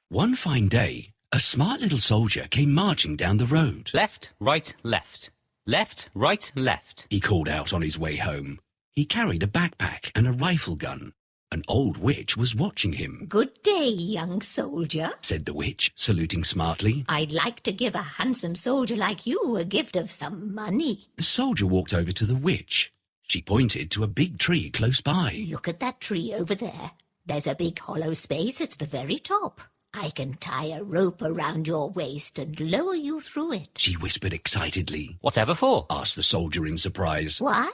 One fine day, a smart little soldier came marching down the road. Left, right, left. Left, right, left. He called out on his way home. He carried a backpack and a rifle gun. An old witch was watching him. "Good day, young soldier," said the witch, saluting smartly. "I'd like to give a handsome soldier like you a gift of some money." The soldier walked over to the witch. She pointed to a big tree close by. "Look at that tree over there. There's a big hollow space at the very top. I can tie a rope around your waist and lower you through it." She whispered excitedly. Whatever for? Asked the soldier in surprise. "Why?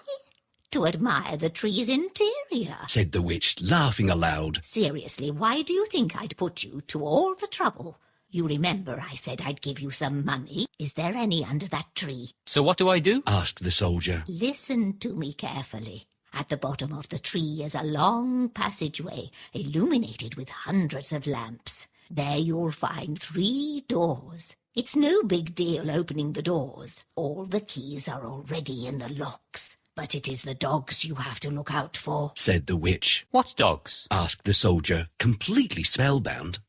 To admire the tree's interior," said the witch, laughing aloud. "Seriously, why do you think I'd put you to all the trouble? You remember I said I'd give you some money. Is there any under that tree?" So what do I do? Asked the soldier. "Listen to me carefully. At the bottom of the tree is a long passageway illuminated with hundreds of lamps. There you'll find 3 doors. It's no big deal opening the doors. All the keys are already in the locks. But it is the dogs you have to look out for," said the witch. What dogs? Asked the soldier, completely spellbound.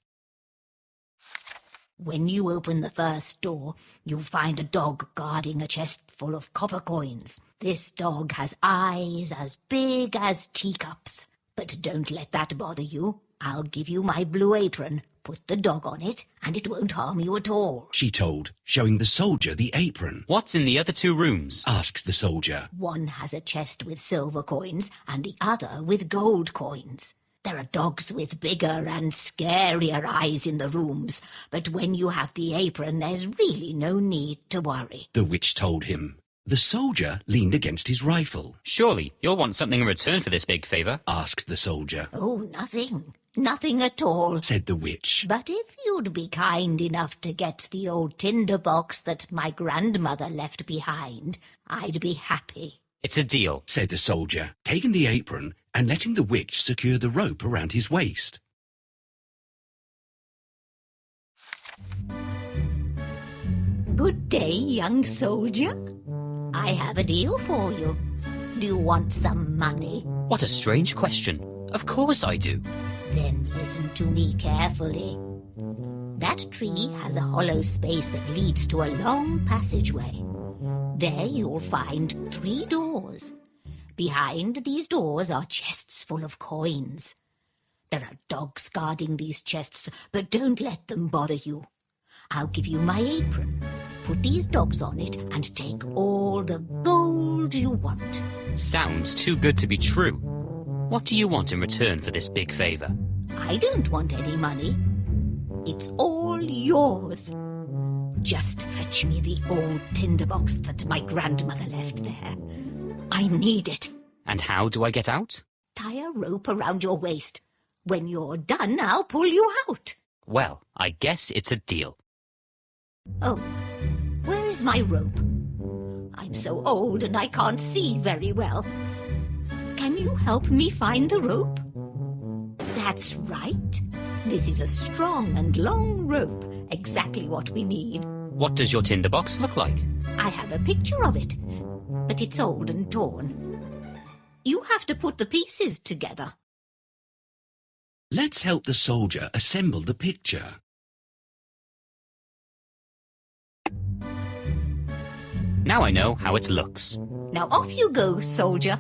"When you open the first door, you'll find a dog guarding a chest full of copper coins. This dog has eyes as big as teacups. But don't let that bother you. I'll give you my blue apron. Put the dog on it, and it won't harm you at all," she told, showing the soldier the apron. What's in the other 2 rooms? Asked the soldier. "One has a chest with silver coins, and the other with gold coins. There are dogs with bigger and scarier eyes in the rooms, but when you have the apron, there's really no need to worry," the witch told him. The soldier leaned against his rifle. Surely you'll want something in return for this big favour? Asked the soldier. "Oh, nothing. Nothing at all," said the witch. "But if you'd be kind enough to get the old tinderbox that my grandmother left behind, I'd be happy." It's a deal, said the soldier, taking the apron and letting the witch secure the rope around his waist. "Good day, young soldier. I have a deal for you. Do you want some money?" What a strange question. Of course I do. "Then listen to me carefully. That tree has a hollow space that leads to a long passageway. There you'll find 3 doors. Behind these doors are chests full of coins. There are dogs guarding these chests, but don't let them bother you. I'll give you my apron. Put these dogs on it and take all the gold you want." Sounds too good to be true. What do you want in return for this big favour? "I don't want any money. It's all yours. Just fetch me the old tinderbox that my grandmother left there. I need it." And how do I get out? "Tie a rope around your waist. When you're done, I'll pull you out." Well, I guess it's a deal. "Oh, where is my rope? I'm so old and I can't see very well. Can you help me find the rope?" "That's right. This is a strong and long rope, exactly what we need." What does your tinderbox look like? "I have a picture of it, but it's old and torn. You have to put the pieces together." Let's help the soldier assemble the picture. Now I know how it looks. "Now off you go, soldier."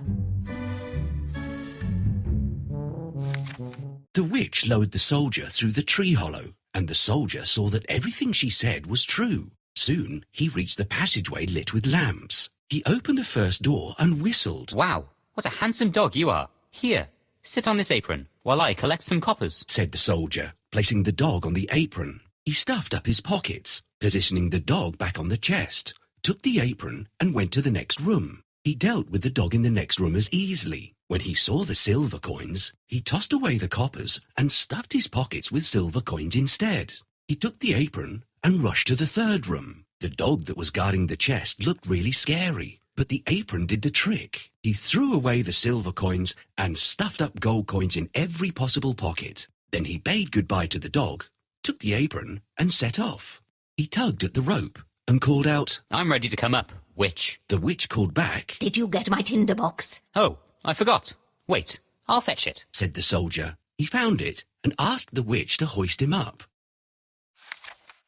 The witch lowered the soldier through the tree hollow, and the soldier saw that everything she said was true. Soon he reached the passageway lit with lamps. He opened the first door and whistled. Wow, what a handsome dog you are. Here, sit on this apron while I collect some coppers, said the soldier, placing the dog on the apron. He stuffed up his pockets, positioning the dog back on the chest, took the apron and went to the next room. He dealt with the dog in the next room as easily. When he saw the silver coins, he tossed away the coppers and stuffed his pockets with silver coins instead. He took the apron and rushed to the third room. The dog that was guarding the chest looked really scary, but the apron did the trick. He threw away the silver coins and stuffed up gold coins in every possible pocket. Then he bade goodbye to the dog, took the apron and set off. He tugged at the rope and called out, "I'm ready to come up, witch." The witch called back, "Did you get my tinderbox?" "Oh, I forgot. Wait, I'll fetch it," said the soldier. He found it and asked the witch to hoist him up.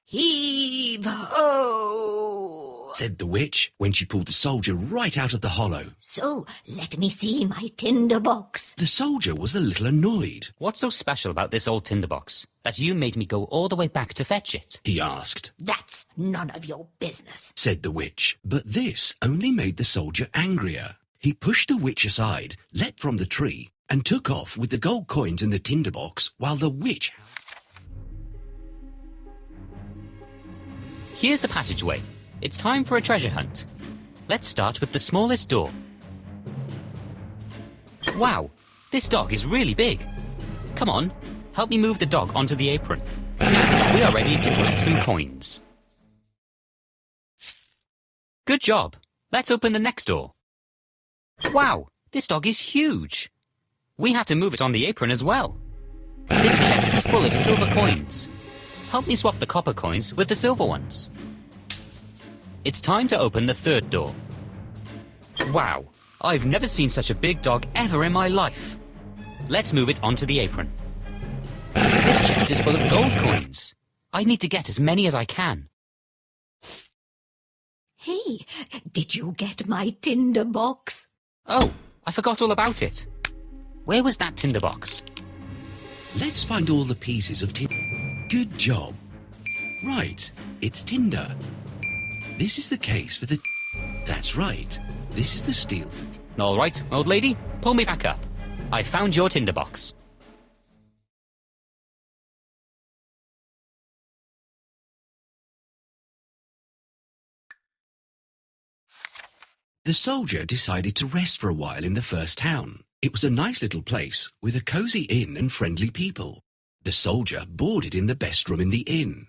Heave-ho! said the witch when she pulled the soldier right out of the hollow. So, let me see my tinderbox. The soldier was a little annoyed. What's so special about this old tinderbox that you made me go all the way back to fetch it? He asked. That's none of your business, said the witch. But this only made the soldier angrier. He pushed the witch aside, leapt from the tree, and took off with the gold coins in the tinderbox while the witch... Here's the passageway. It's time for a treasure hunt. Let's start with the smallest door. Wow, this dog is really big. Come on, help me move the dog onto the apron. Now we are ready to collect some coins. Good job. Let's open the next door. Wow, this dog is huge. We have to move it on the apron as well. This chest is full of silver coins. Help me swap the copper coins with the silver ones. It's time to open the third door. Wow, I've never seen such a big dog ever in my life. Let's move it onto the apron. This chest is full of gold coins. I need to get as many as I can. Hey, did you get my tinderbox? Oh, I forgot all about it. Where was that tinderbox? Let's find all the pieces of tinder. Good job. Right, it's tinder. This is the case for the... That's right. This is the steel... All right, old lady, pull me back up. I found your tinderbox. The soldier decided to rest for a while in the first town. It was a nice little place with a cosy inn and friendly people. The soldier boarded in the best room in the inn.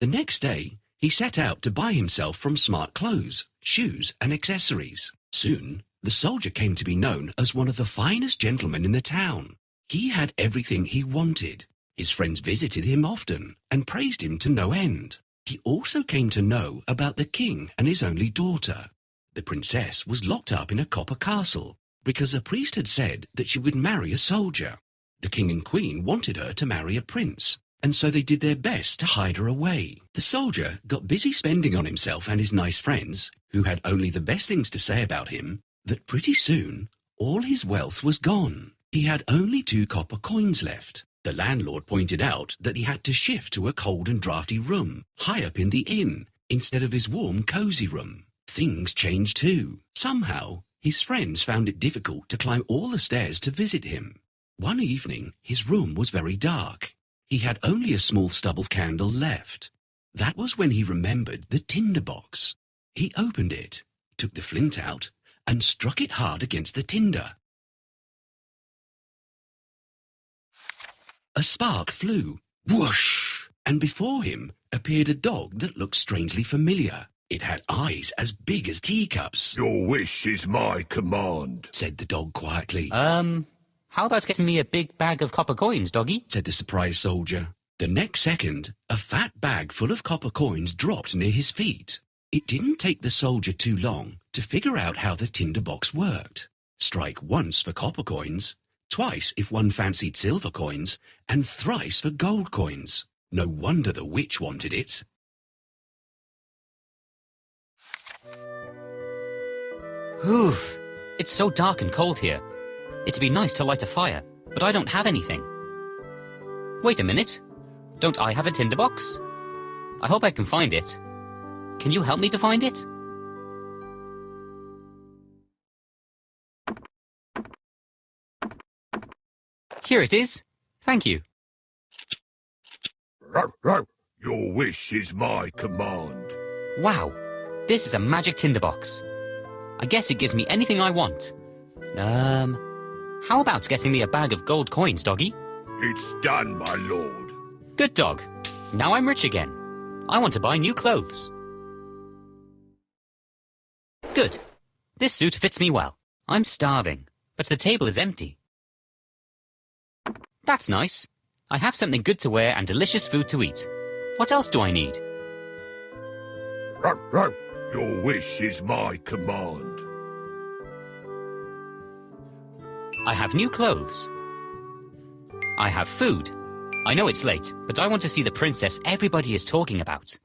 The next day, he set out to buy himself from smart clothes, shoes, and accessories. Soon, the soldier came to be known as one of the finest gentlemen in the town. He had everything he wanted. His friends visited him often and praised him to no end. He also came to know about the king and his only daughter. The princess was locked up in a copper castle because a priest had said that she would marry a soldier. The king and queen wanted her to marry a prince, and so they did their best to hide her away. The soldier got busy spending on himself and his nice friends, who had only the best things to say about him, that pretty soon all his wealth was gone. He had only 2 copper coins left. The landlord pointed out that he had to shift to a cold and draughty room, high up in the inn, instead of his warm, cosy room. Things changed too. Somehow, his friends found it difficult to climb all the stairs to visit him. One evening, his room was very dark. He had only a small stub of candle left. That was when he remembered the tinderbox. He opened it, took the flint out, and struck it hard against the tinder. A spark flew, whoosh, and before him appeared a dog that looked strangely familiar. It had eyes as big as teacups. Your wish is my command, said the dog quietly. How about getting me a big bag of copper coins, doggy? Said the surprised soldier. The next second, a fat bag full of copper coins dropped near his feet. It didn't take the soldier too long to figure out how the tinderbox worked. Strike once for copper coins, twice if one fancied silver coins, and thrice for gold coins. No wonder the witch wanted it. Oof, it's so dark and cold here. It'd be nice to light a fire, but I don't have anything. Wait a minute. Don't I have a tinderbox? I hope I can find it. Can you help me to find it? Here it is. Thank you. Your wish is my command. Wow, this is a magic tinderbox. I guess it gives me anything I want. How about getting me a bag of gold coins, doggy? It's done, my lord. Good dog. Now I'm rich again. I want to buy new clothes. Good. This suit fits me well. I'm starving, but the table is empty. That's nice. I have something good to wear and delicious food to eat. What else do I need? Your wish is my command. I have new clothes. I have food. I know it's late, but I want to see the princess everybody is talking about.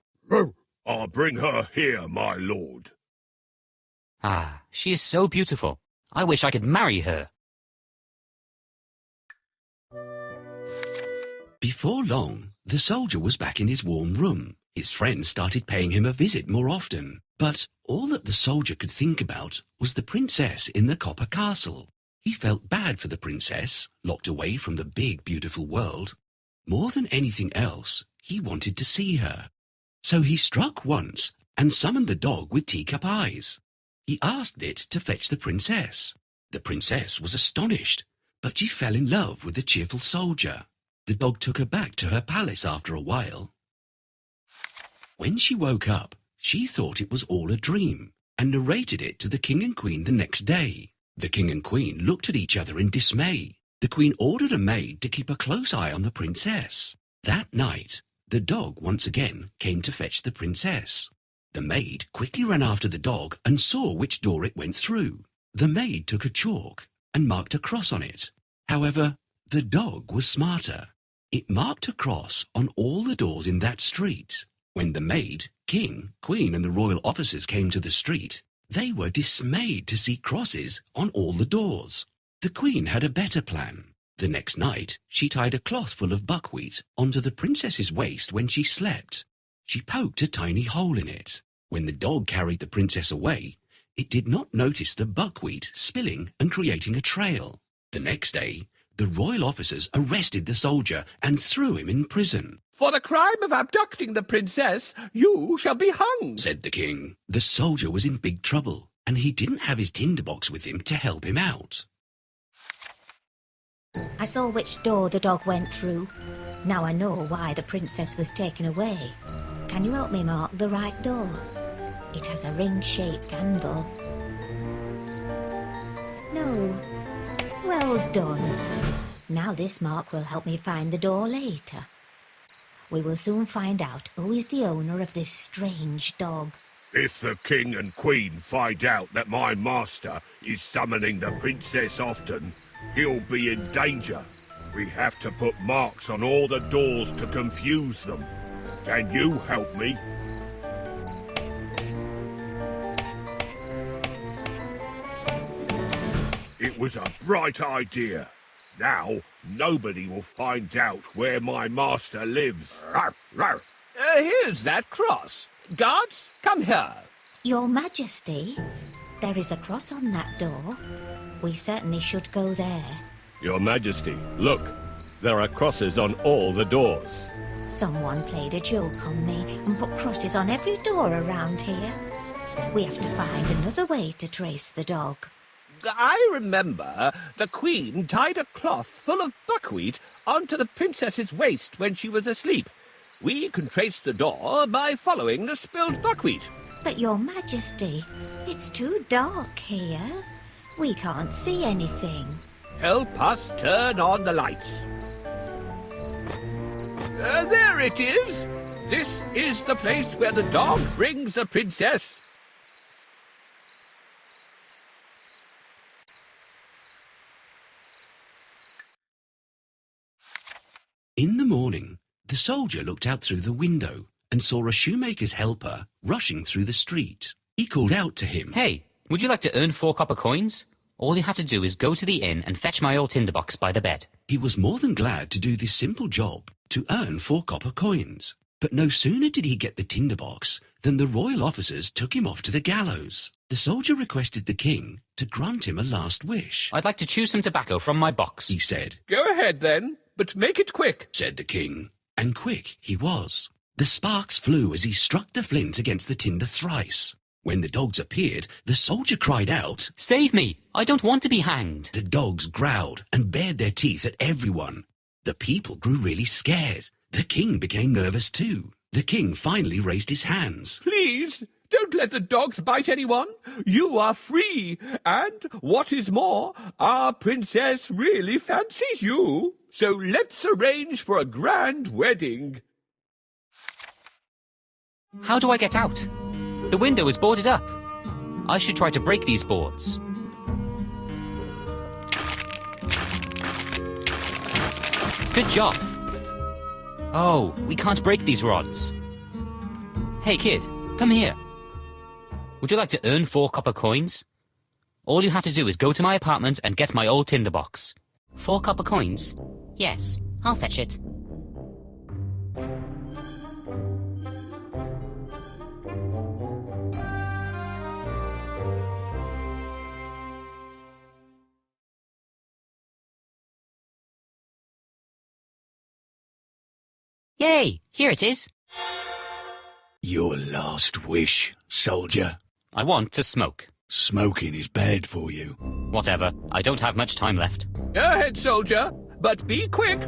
I'll bring her here, my lord. Ah, she is so beautiful. I wish I could marry her. Before long, the soldier was back in his warm room. His friends started paying him a visit more often, but all that the soldier could think about was the princess in the copper castle. He felt bad for the princess, locked away from the big, beautiful world. More than anything else, he wanted to see her. So he struck once and summoned the dog with teacup eyes. He asked it to fetch the princess. The princess was astonished, but she fell in love with the cheerful soldier. The dog took her back to her palace after a while. When she woke up, she thought it was all a dream and narrated it to the king and queen the next day. The king and queen looked at each other in dismay. The queen ordered a maid to keep a close eye on the princess. That night, the dog once again came to fetch the princess. The maid quickly ran after the dog and saw which door it went through. The maid took a chalk and marked a cross on it. However, the dog was smarter. It marked a cross on all the doors in that street. When the maid, king, queen, and the royal officers came to the street, they were dismayed to see crosses on all the doors. The queen had a better plan. The next night, she tied a cloth full of buckwheat onto the princess's waist when she slept. She poked a tiny hole in it. When the dog carried the princess away, it did not notice the buckwheat spilling and creating a trail. The next day, the royal officers arrested the soldier and threw him in prison. "For the crime of abducting the princess, you shall be hung," said the king. The soldier was in big trouble, and he didn't have his tinderbox with him to help him out. I saw which door the dog went through. Now I know why the princess was taken away. Can you help me mark the right door? It has a ring-shaped handle. No. Well done. Now this mark will help me find the door later. We will soon find out who is the owner of this strange dog. If the king and queen find out that my master is summoning the princess often, he'll be in danger. We have to put marks on all the doors to confuse them. Can you help me? It was a bright idea. Now, nobody will find out where my master lives. Rawr, rawr. Here's that cross. Guards, come here. Your Majesty, there is a cross on that door. We certainly should go there. Your Majesty, look. There are crosses on all the doors. Someone played a joke on me and put crosses on every door around here. We have to find another way to trace the dog. I remember the queen tied a cloth full of buckwheat onto the princess's waist when she was asleep. We can trace the door by following the spilled buckwheat. But Your Majesty, it's too dark here. We can't see anything. Help us turn on the lights. There it is. This is the place where the dog brings the princess. In the morning, the soldier looked out through the window and saw a shoemaker's helper rushing through the street. He called out to him, Hey, would you like to earn 4 copper coins? All you have to do is go to the inn and fetch my old tinderbox by the bed. He was more than glad to do this simple job to earn 4 copper coins. But no sooner did he get the tinderbox than the royal officers took him off to the gallows. The soldier requested the king to grant him a last wish. I'd like to chew some tobacco from my box. He said. Go ahead then, but make it quick, said the king. And quick he was. The sparks flew as he struck the flint against the tinder thrice. When the dogs appeared, the soldier cried out, Save me! I don't want to be hanged. The dogs growled and bared their teeth at everyone. The people grew really scared. The king became nervous too. The king finally raised his hands. Please, don't let the dogs bite anyone. You are free. And, what is more, our princess really fancies you. So let's arrange for a grand wedding. How do I get out? The window is boarded up. I should try to break these boards. Good job. Oh, we can't break these rods. Hey, kid, come here. Would you like to earn 4 copper coins? All you have to do is go to my apartment and get my old tinderbox. 4 copper coins? Yes, I'll fetch it. Yay, here it is. Your last wish, soldier. I want to smoke. Smoking is bad for you. Whatever, I don't have much time left. Go ahead, soldier, but be quick.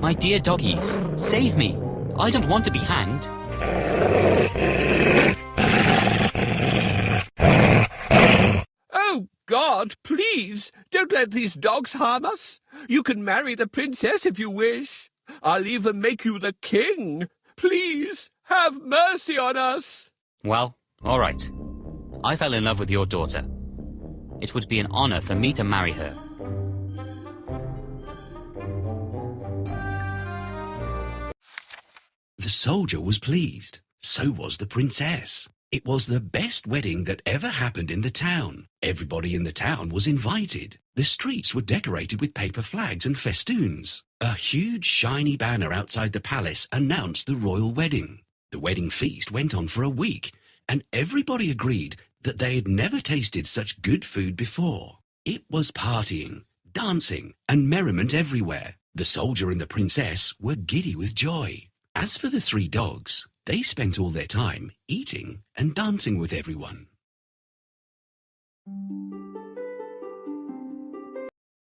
My dear doggies, save me. I don't want to be hanged. Oh, God, please, don't let these dogs harm us. You can marry the princess if you wish. I'll even make you the king. Please, have mercy on us. Well, all right. I fell in love with your daughter. It would be an honor for me to marry her. The soldier was pleased. So was the princess. It was the best wedding that ever happened in the town. Everybody in the town was invited. The streets were decorated with paper flags and festoons. A huge shiny banner outside the palace announced the royal wedding. The wedding feast went on for a week, and everybody agreed that they had never tasted such good food before. It was partying, dancing, and merriment everywhere. The soldier and the princess were giddy with joy. As for the 3 dogs, they spent all their time eating and dancing with everyone.